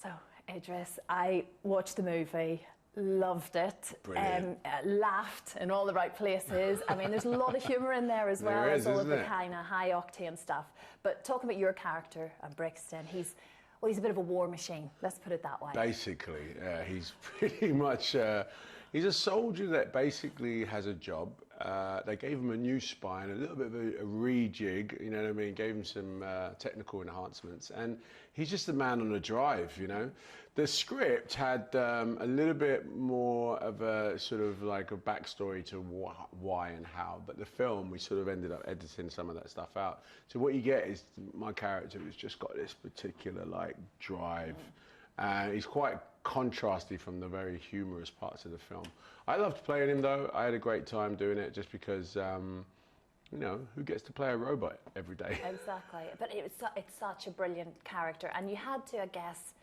So, Idris, I watched the movie, loved it, laughed in all the right places. I mean, there's a lot of humour in there as well as all of the kind of high octane stuff. But talking about your character, Brixton, he's a bit of a war machine. Let's put it that way. Basically, he's pretty much he's a soldier that basically has a job. They gave him a new spine, a little bit of a rejig, you know what I mean? Gave him some technical enhancements, and he's just a man on a drive, you know. The script had a little bit more of a sort of like a backstory to why and how, but the film, we sort of ended up editing some of that stuff out. So what you get is my character has just got this particular like drive. He's quite contrasty from the very humorous parts of the film. I loved playing him though. I had a great time doing it just because, you know, who gets to play a robot every day? Exactly. But it's such a brilliant character. And you had to, I guess,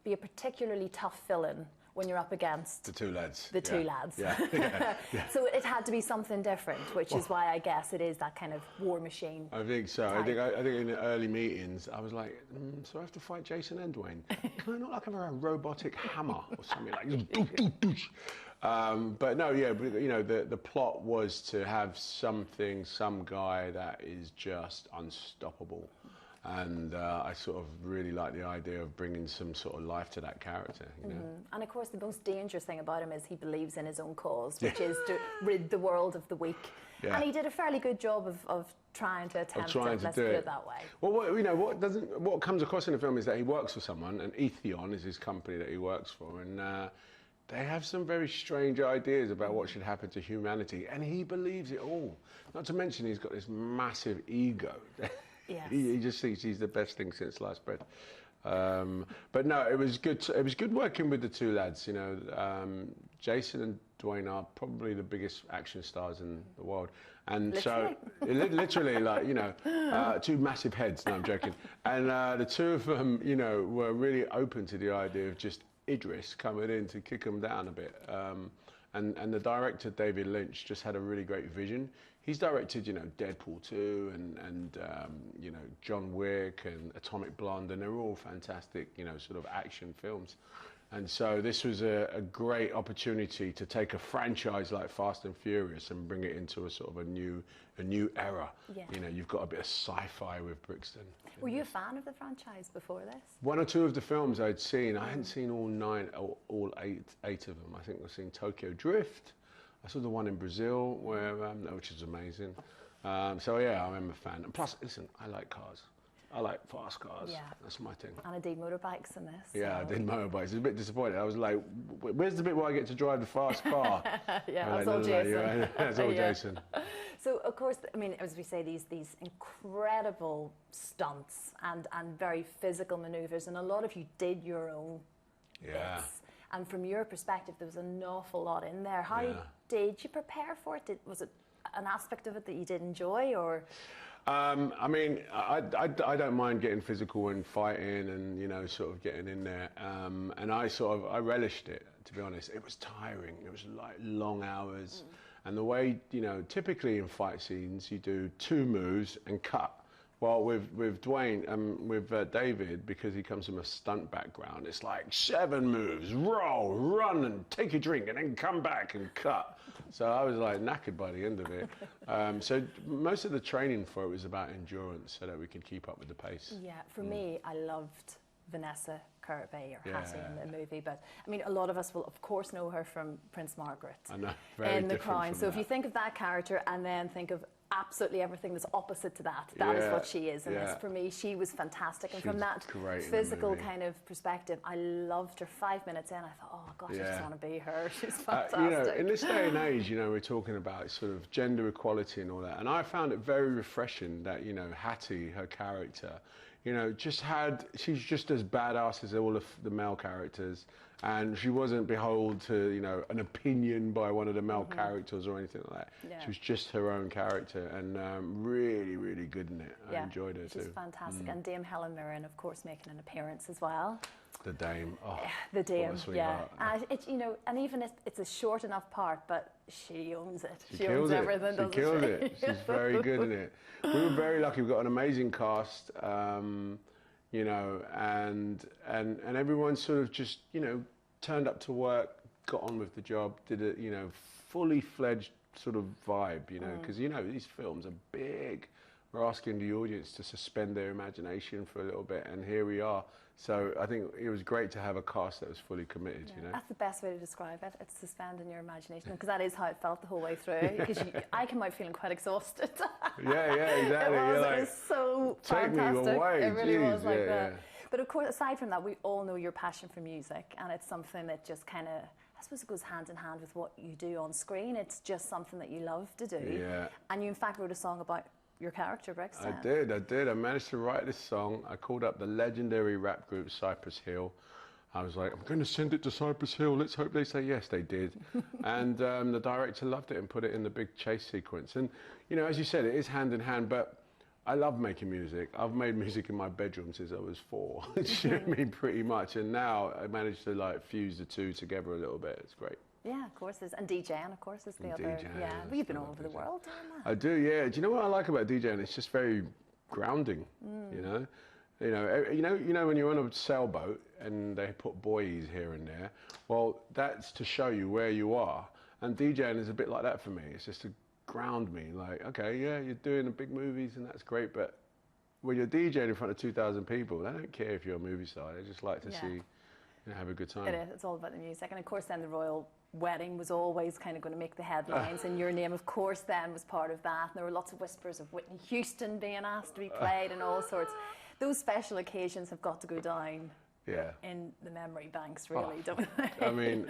be a particularly tough villain when you're up against the two lads. The two lads. Yeah. So it had to be something different, which is why I guess it is that kind of war machine. I think so. Type. I think in the early meetings, I was like, so I have to fight Jason and Dwayne. Can I not like have a robotic hammer or something like this? But no, yeah, but, you know, the plot was to have some guy that is just unstoppable. And I sort of really like the idea of bringing some sort of life to that character, you know. And of course, the most dangerous thing about him is he believes in his own cause, which is to rid the world of the weak. Yeah. And he did a fairly good job of trying to attempt it, let's put it that way. Well, you know, what comes across in the film is that he works for someone, and Etheon is his company that he works for, and they have some very strange ideas about what should happen to humanity, and he believes it all. Not to mention he's got this massive ego. Yes. He just thinks he's the best thing since sliced bread. But no, it was good. It was good working with the two lads. You know, Jason and Dwayne are probably the biggest action stars in the world, and literally? so literally, like, you know, two massive heads. No, I'm joking. And the two of them, you know, were really open to the idea of just Idris coming in to kick them down a bit. And the director, David Lynch, just had a really great vision. He's directed, you know, Deadpool 2 and you know, John Wick and Atomic Blonde, and they're all fantastic, you know, sort of action films. And so this was a great opportunity to take a franchise like Fast and Furious and bring it into a sort of a new era. Yeah. You know, you've got a bit of sci-fi with Brixton. Were you a fan of the franchise before this? One or two of the films I'd seen. I hadn't seen all eight of them. I think I've seen Tokyo Drift. I saw the one in Brazil, which is amazing. So yeah, I'm a fan. And plus, listen, I like cars. I like fast cars. Yeah. That's my thing. And I did motorbikes in this. Yeah, I did motorbikes. I was a bit disappointed. I was like, where's the bit where I get to drive the fast car? Yeah, that's all Jason. Yeah, that's all Jason. So, of course, I mean, as we say, these incredible stunts and very physical maneuvers, and a lot of you did your own bits. And from your perspective, there was an awful lot in there. How did you prepare for it? Was it an aspect of it that you did enjoy, or...? I mean, I don't mind getting physical and fighting and, you know, sort of getting in there. And I relished it, to be honest. It was tiring. It was like long hours. And the way, you know, typically in fight scenes, you do 2 moves and cut. Well, with Dwayne and with David, because he comes from a stunt background, it's like 7 moves, roll, run, and take a drink, and then come back and cut. So I was like knackered by the end of it. So most of the training for it was about endurance, so that we could keep up with the pace. Yeah, for me, I loved Vanessa Kirby, or Hattie in the movie, but I mean, a lot of us will of course know her from Prince Margaret. I know, very in The Crown. So if you think of that character and then think of absolutely everything that's opposite to that, that is what she is. And this, for me, she was fantastic. And from that physical kind of perspective, I loved her. 5 minutes in, I thought, oh gosh, I just want to be her. She's fantastic. You know, in this day and age, you know, we're talking about sort of gender equality and all that. And I found it very refreshing that, you know, Hattie, her character, you know, she's just as badass as all of the male characters. And she wasn't beholden to, you know, an opinion by one of the male characters or anything like that. Yeah. She was just her own character, and really, really good in it. I enjoyed her too. She's fantastic. And Dame Helen Mirren, of course, making an appearance as well. The Dame, the Dame, and it's, you know, and even if it's a short enough part, but she owns it. She owns everything, doesn't she? She killed it. She's very good in it. We were very lucky. We've got an amazing cast. you know, and everyone sort of just, you know, turned up to work, got on with the job, did a, you know, fully fledged sort of vibe, you know, because, you know, these films are big. We're asking the audience to suspend their imagination for a little bit, and here we are. So I think it was great to have a cast that was fully committed, you know. That's the best way to describe it. It's suspending your imagination, because that is how it felt the whole way through. Because I came out feeling quite exhausted. Yeah, exactly. It was so take fantastic. Me away. It really was like that. Yeah. But of course, aside from that, we all know your passion for music, and it's something that just kind of, I suppose, it goes hand in hand with what you do on screen. It's just something that you love to do. Yeah. And you, in fact, wrote a song about your character, Brixton. I did. I managed to write this song. I called up the legendary rap group Cypress Hill. I was like, I'm going to send it to Cypress Hill. Let's hope they say yes. They did. And the director loved it and put it in the big chase sequence. And, you know, as you said, it is hand in hand, but I love making music. I've made music in my bedroom since I was 4. You know what I mean, pretty much. And now I managed to, like, fuse the two together a little bit. It's great. Yeah, of course. And DJing, of course, is the other. DJing, yeah, well, you've been all over the world doing that. I do, yeah. Do you know what I like about DJing? It's just very grounding. You know, when you're on a sailboat and they put buoys here and there. Well, that's to show you where you are. And DJing is a bit like that for me. It's just to ground me. Like, okay, yeah, you're doing the big movies and that's great, but when you're DJing in front of 2,000 people, they don't care if you're a movie star. They just like to see, you know, have a good time. It is. It's all about the music, and of course, then the royal wedding was always kind of going to make the headlines, and your name, of course, then was part of that. And there were lots of whispers of Whitney Houston being asked to be played and all sorts. Those special occasions have got to go down in the memory banks, really, don't they? I mean,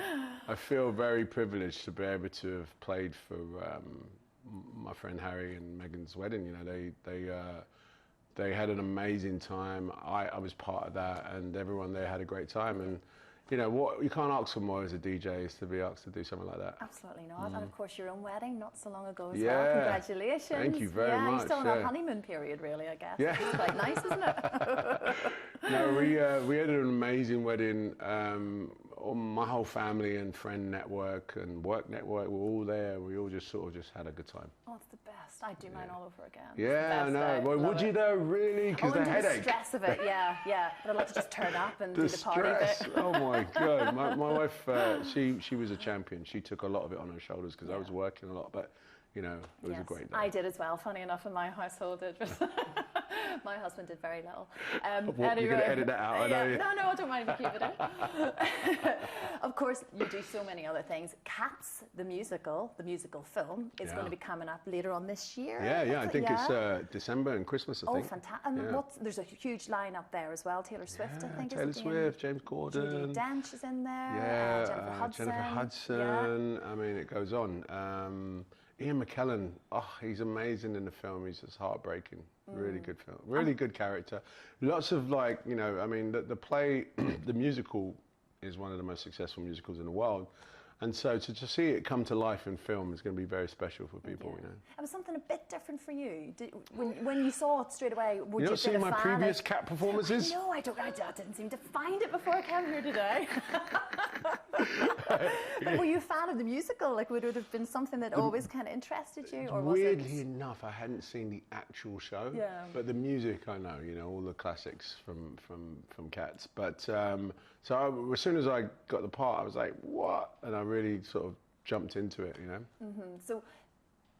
I feel very privileged to be able to have played for my friend Harry and Meghan's wedding. You know, they had an amazing time. I was part of that, and everyone there had a great time. And you know what, you can't ask for more as a DJ is to be asked to do something like that. Absolutely not. And of course, your own wedding not so long ago as well. Congratulations. Thank you very much. You're still in that honeymoon period, really, I guess. Yeah. It's quite nice, isn't it? No, we had an amazing wedding. My whole family and friend network and work network were all there. We all just sort of had a good time. Oh, it's the best. I'd do mine all over again. Yeah, I know. Well, would you though, really? Because the headache. The stress of it, yeah. But I'd like to just turn up and do the party stress. bit. Oh my God. My wife, she was a champion. She took a lot of it on her shoulders because I was working a lot, but you know, it was a great day. I did as well. Funny enough, in my household, it was my husband did very little. Anyway, you're going to edit that out, I know you. No, I don't mind if you keep it in. Of course, you do so many other things. Cats, the musical film, is going to be coming up later on this year. Yeah. I think it's December and Christmas, I think. Oh, fantastic. And there's a huge lineup there as well. Taylor Swift, I think, Taylor Swift, James Corden. Judi Dench is in there. Jennifer Hudson. I mean, it goes on. Ian McKellen, he's amazing in the film. He's just heartbreaking. Really good film. Really good character. Lots of I mean, the play, the musical is one of the most successful musicals in the world. And so to see it come to life in film is going to be very special for people, you know. It was something a bit different for you. When you saw it straight away, would you not seen my previous cat performances? No, I didn't seem to find it before I came here today. But were you a fan of the musical? Like, would it have been something that always kind of interested you? Or was weirdly enough, I hadn't seen the actual show. Yeah. But the music, I know, you know, all the classics from Cats. But so as soon as I got the part, I was like, what? And I really sort of jumped into it, you know. So,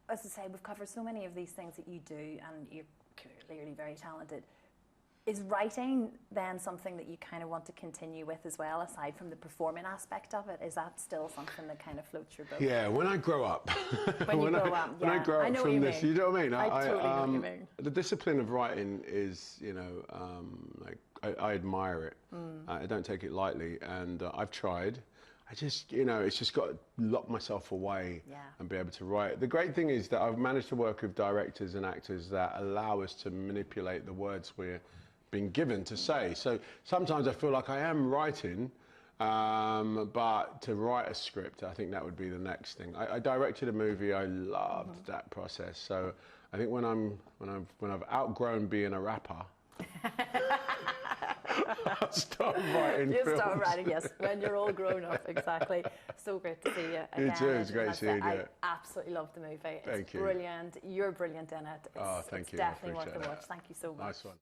as I say, we've covered so many of these things that you do, and you're clearly very talented. Is writing then something that you kind of want to continue with as well, aside from the performing aspect of it? Is that still something that kind of floats your boat? Yeah, when I grow up. When I grow up from this, you know what I mean? I totally know what you mean. The discipline of writing is, you know, I admire it. I don't take it lightly, and I've tried. I just, you know, it's just got to lock myself away and be able to write. The great thing is that I've managed to work with directors and actors that allow us to manipulate the words we're being given to say. So sometimes I feel like I am writing, but to write a script, I think that would be the next thing. I directed a movie. I loved that process. So I think when I've outgrown being a rapper, I'll start writing films. Start writing, yes, when you're all grown up, exactly. So great to see you again. You too, it's great seeing you. I absolutely love the movie. It's brilliant. You're brilliant in it. Thank you. It's definitely worth the watch. Thank you so much. Nice one.